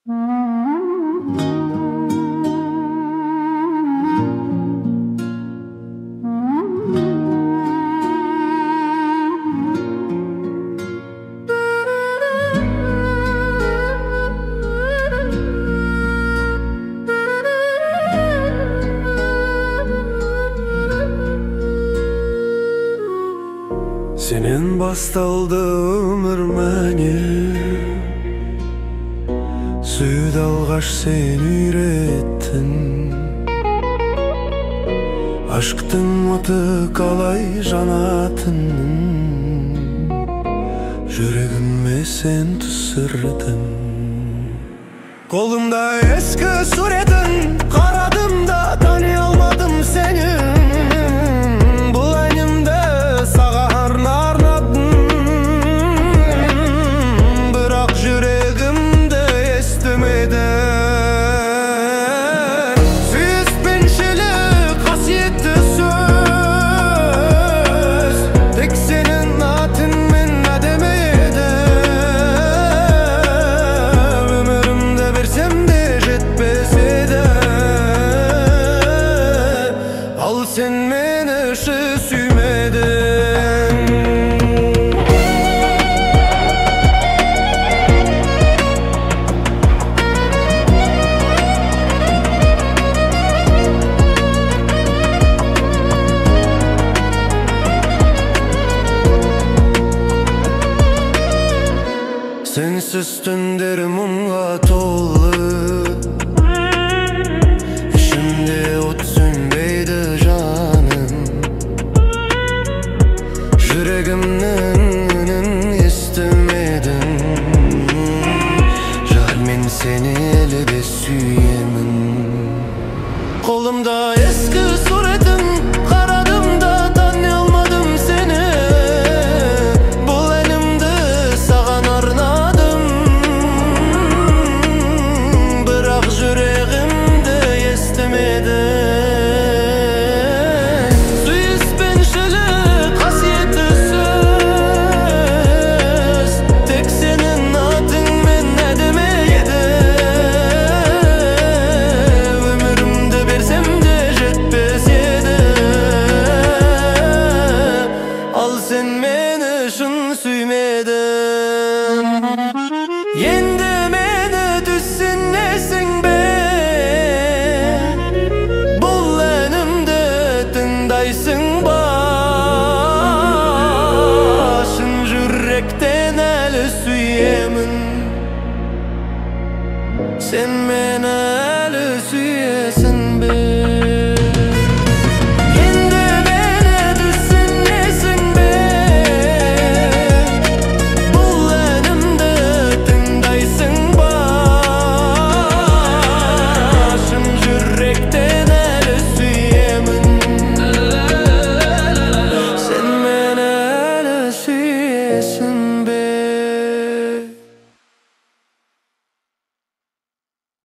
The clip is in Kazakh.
Senen bastалды өмір мәне, Сүйді алғаш сен үйреттің. Ашықтың оты қалай жанатын, Жүрегіме сен түсірдің. Қолымда ескі суретің, қарадым да тани алмадым сені. Бұл әнімді саған арнадым, бірақ жүрегімді естімеді. Сүйіспеншілік қасиетті сөз, тек сенің атыңмен әдемі еді. Өмірімді берсем де жетпес еді. Ал сен мені шын сүймедің. Sensiz түндер мұңға толы, ішімде от сөнбейді жаным. Жүрегімнің үнін естімедің. Жар, мен сені әлі де сүйемін. Қолымда ескі суретің, қарадым да тани алмадым сені. Бұл әнімді саған арнадым, бірақ жүрегімді естімеді. Сүйіспеншілік қасиетті сөз, тек сенің атыңмен әдемі еді. Өмірімді берсем де жетпес еді. Ал сен мені шын сүймедің. Енді мені түсінесің бе? Бұл әнімді тыңдайсың ба? Шын жүректен әлі сүйемін. Sen meni